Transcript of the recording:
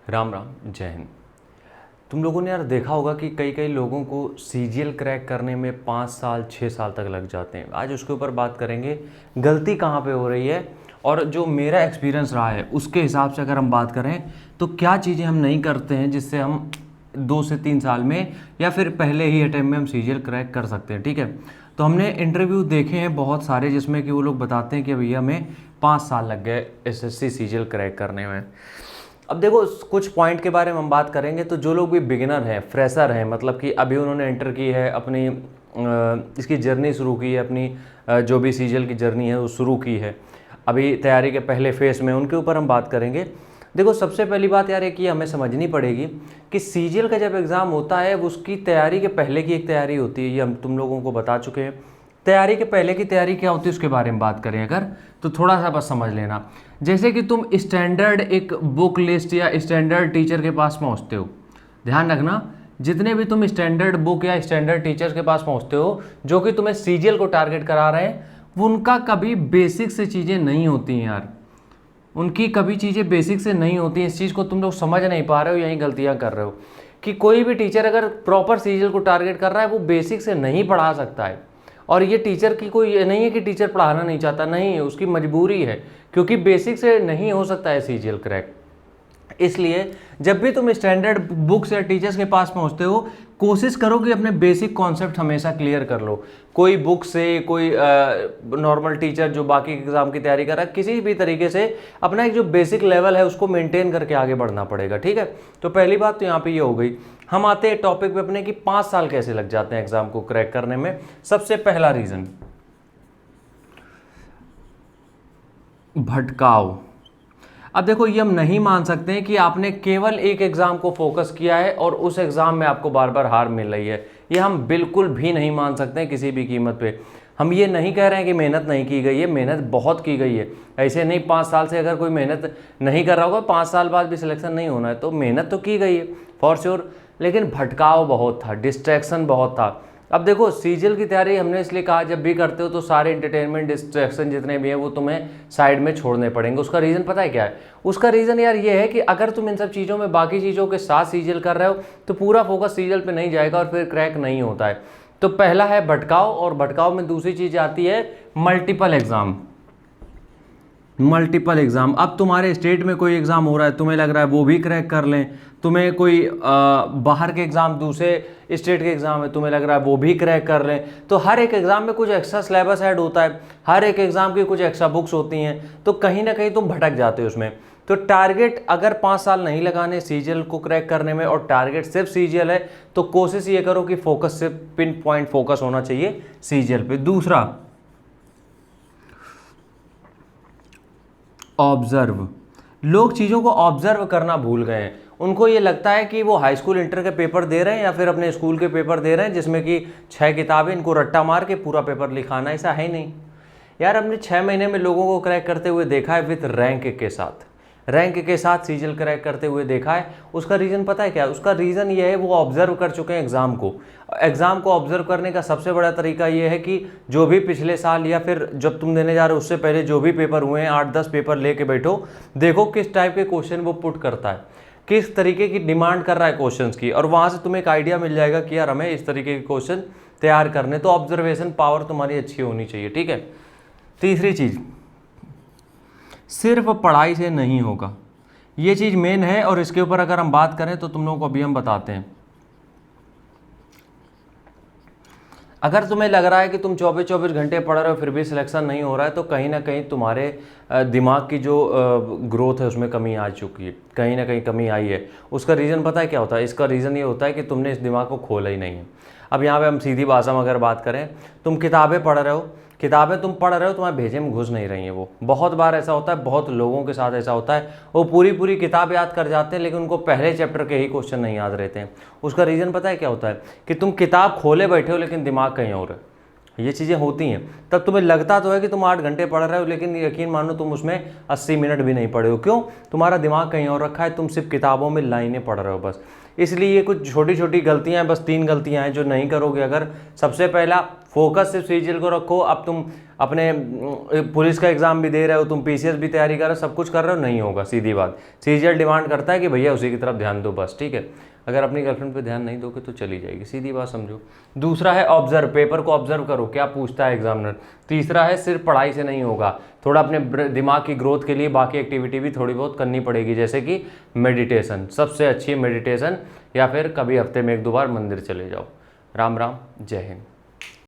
राम राम, जय हिंद। तुम लोगों ने यार देखा होगा कि कई कई लोगों को सीजीएल क्रैक करने में 5 साल 6 साल तक लग जाते हैं। आज उसके ऊपर बात करेंगे, गलती कहाँ पे हो रही है। और जो मेरा एक्सपीरियंस रहा है उसके हिसाब से अगर हम बात करें तो क्या चीज़ें हम नहीं करते हैं जिससे हम 2 से 3 साल में या फिर पहले ही अटेम्प्ट में हम सीजीएल क्रैक कर सकते हैं। ठीक है, तो हमने इंटरव्यू देखे हैं बहुत सारे जिसमें कि वो लोग बताते हैं कि भैया हमें 5 साल लग गए एसएससी सीजीएल क्रैक करने में। अब देखो, कुछ पॉइंट के बारे में हम बात करेंगे। तो जो लोग भी बिगिनर हैं, फ्रेशर हैं, मतलब कि अभी उन्होंने एंटर की है अपनी इसकी जर्नी शुरू की है, अपनी जो भी सीजीएल की जर्नी है वो शुरू की है, अभी तैयारी के पहले फेस में, उनके ऊपर हम बात करेंगे। देखो, सबसे पहली बात यार है कि हमें समझनी पड़ेगी कि सीजीएल का जब एग्ज़ाम होता है वो उसकी तैयारी के पहले की एक तैयारी होती है। ये हम तुम लोगों को बता चुके हैं। तैयारी के पहले की तैयारी क्या होती है उसके बारे में बात करें अगर, तो थोड़ा सा बस समझ लेना। जैसे कि तुम स्टैंडर्ड एक बुक लिस्ट या स्टैंडर्ड टीचर के पास पहुंचते हो, ध्यान रखना, जितने भी तुम स्टैंडर्ड बुक या स्टैंडर्ड टीचर के पास पहुंचते हो जो कि तुम्हें सीजीएल को टारगेट करा रहे हैं, वो उनका कभी बेसिक से चीज़ें नहीं होती हैं यार। उनकी कभी चीज़ें बेसिक से नहीं होती हैं। इस चीज़ को तुम लोग समझ नहीं पा रहे हो, यही गलतियां कर रहे हो कि कोई भी टीचर अगर प्रॉपर सीजीएल को टारगेट कर रहा है वो बेसिक से नहीं पढ़ा सकता है। और ये टीचर की कोई ये नहीं है कि टीचर पढ़ाना नहीं चाहता, नहीं, उसकी मजबूरी है, क्योंकि बेसिक से नहीं हो सकता है सीजीएल क्रैक। इसलिए जब भी तुम स्टैंडर्ड बुक्स या टीचर्स के पास पहुंचते हो, कोशिश करो कि अपने बेसिक कॉन्सेप्ट हमेशा क्लियर कर लो। कोई बुक से, कोई नॉर्मल टीचर जो बाकी एग्जाम की तैयारी कर रहा है, किसी भी तरीके से अपना एक जो बेसिक लेवल है उसको मेंटेन करके आगे बढ़ना पड़ेगा। ठीक है, तो पहली बात तो यहाँ पे ये हो गई। हम आते हैं टॉपिक पे अपने कि 5 साल कैसे लग जाते हैं एग्जाम को क्रैक करने में। सबसे पहला रीजन, भटकाव। अब देखो, ये हम नहीं मान सकते हैं कि आपने केवल एक एग्जाम को फोकस किया है और उस एग्जाम में आपको बार बार हार मिल रही है। ये हम बिल्कुल भी नहीं मान सकते हैं किसी भी कीमत पे। हम ये नहीं कह रहे हैं कि मेहनत नहीं की गई है, मेहनत बहुत की गई है। ऐसे नहीं 5 साल से अगर कोई मेहनत नहीं कर रहा होगा, 5 साल बाद भी सिलेक्शन नहीं होना है, तो मेहनत तो की गई है फॉर श्योर, लेकिन भटकाव बहुत था, डिस्ट्रैक्शन बहुत था। अब देखो, सीजीएल की तैयारी हमने इसलिए कहा जब भी करते हो तो सारे इंटरटेनमेंट डिस्ट्रैक्शन जितने भी हैं वो तुम्हें साइड में छोड़ने पड़ेंगे। उसका रीज़न पता है क्या है? उसका रीज़न यार ये है कि अगर तुम इन सब चीज़ों में बाकी चीज़ों के साथ सीजीएल कर रहे हो तो पूरा फोकस सीजीएल पे नहीं जाएगा और फिर क्रैक नहीं होता है। तो पहला है भटकाव, और भटकाव में दूसरी चीज़ आती है मल्टीपल एग्जाम। मल्टीपल एग्जाम, अब तुम्हारे स्टेट में कोई एग्जाम हो रहा है, तुम्हें लग रहा है वो भी क्रैक कर लें, तुम्हें कोई बाहर के एग्जाम, दूसरे स्टेट के एग्जाम है, तुम्हें लग रहा है वो भी क्रैक कर लें, तो हर एक एग्जाम में कुछ एक्स्ट्रा सिलेबस ऐड होता है, हर एक एग्जाम की कुछ एक्स्ट्रा बुक्स होती हैं, तो कहीं ना कहीं तुम भटक जाते हो उसमें। तो टारगेट अगर 5 साल नहीं लगाने सीजीएल को क्रैक करने में और टारगेट सिर्फ सीजीएल है, तो कोशिश ये करो कि फोकस सिर्फ पिन पॉइंट फोकस होना चाहिए सीजीएल पे। दूसरा, ऑब्जर्व। लोग चीज़ों को ऑब्जर्व करना भूल गए हैं। उनको ये लगता है कि वो हाई स्कूल इंटर के पेपर दे रहे हैं या फिर अपने स्कूल के पेपर दे रहे हैं जिसमें कि 6 किताबें, इनको रट्टा मार के पूरा पेपर लिखाना। ऐसा है नहीं यार। हमने 6 महीने में लोगों को क्रैक करते हुए देखा है, विथ रैंक के साथ, रैंक के साथ सीजीएल क्रैक करते हुए देखा है। उसका रीज़न पता है क्या है? उसका रीज़न ये है, वो ऑब्जर्व कर चुके हैं एग्ज़ाम को। एग्ज़ाम को ऑब्जर्व करने का सबसे बड़ा तरीका ये है कि जो भी पिछले साल या फिर जब तुम देने जा रहे हो उससे पहले जो भी पेपर हुए हैं, 8-10 पेपर लेके बैठो, देखो किस टाइप के क्वेश्चन वो पुट करता है, किस तरीके की डिमांड कर रहा है क्वेश्चंस की, और वहाँ से तुम्हें एक आइडिया मिल जाएगा कि यार हमें इस तरीके के क्वेश्चन तैयार करने। तो ऑब्जर्वेशन पावर तुम्हारी अच्छी होनी चाहिए। ठीक है। तीसरी चीज़, सिर्फ पढ़ाई से नहीं होगा, ये चीज़ मेन है, और इसके ऊपर अगर हम बात करें तो तुम लोगों को अभी हम बताते हैं। अगर तुम्हें लग रहा है कि तुम 24-24 घंटे पढ़ रहे हो फिर भी सिलेक्शन नहीं हो रहा है, तो कहीं ना कहीं तुम्हारे दिमाग की जो ग्रोथ है उसमें कमी आ चुकी है, कहीं ना कहीं कमी आई है। उसका रीज़न पता है क्या होता है? इसका रीज़न ये होता है कि तुमने इस दिमाग को खोला ही नहीं है। अब यहाँ पे हम सीधी भाषा में अगर बात करें, तुम किताबें पढ़ रहे हो, किताबें तुम पढ़ रहे हो, तुम्हारे भेजे में घुस नहीं रही हैं। वो बहुत बार ऐसा होता है, बहुत लोगों के साथ ऐसा होता है, वो पूरी पूरी किताब याद कर जाते हैं लेकिन उनको पहले चैप्टर के ही क्वेश्चन नहीं याद रहते हैं। उसका रीज़न पता है क्या होता है? कि तुम किताब खोले बैठे हो लेकिन दिमाग कहीं और है। ये चीज़ें होती हैं। तब तुम्हें लगता तो है कि तुम 8 घंटे पढ़ रहे हो, लेकिन यकीन मानो तुम उसमें 80 मिनट भी नहीं पढ़े हो। क्यों? तुम्हारा दिमाग कहीं और रखा है, तुम सिर्फ किताबों में लाइनें पढ़ रहे हो बस। इसलिए ये कुछ छोटी छोटी गलतियां हैं, बस 3 गलतियां हैं जो नहीं करोगे अगर। सबसे पहला, फोकस सिर्फ सीजीएल को रखो। अब तुम अपने पुलिस का एग्जाम भी दे रहे हो, तुम पीसीएस भी तैयारी कर रहे हो, सब कुछ कर रहे हो, नहीं होगा, सीधी बात। सीजीएल डिमांड करता है कि भैया उसी की तरफ ध्यान दो बस, ठीक है। अगर अपनी गर्लफ्रेंड पे ध्यान नहीं दोगे तो चली जाएगी, सीधी बात समझो। दूसरा है ऑब्जर्व, पेपर को ऑब्जर्व करो, क्या पूछता है एग्जामिनर। तीसरा है सिर्फ पढ़ाई से नहीं होगा, थोड़ा अपने दिमाग की ग्रोथ के लिए बाकी एक्टिविटी भी थोड़ी बहुत करनी पड़ेगी, जैसे कि मेडिटेशन। सबसे अच्छी है मेडिटेशन, या फिर कभी हफ्ते में 1-2 बार मंदिर चले जाओ। राम राम, जय हिंद।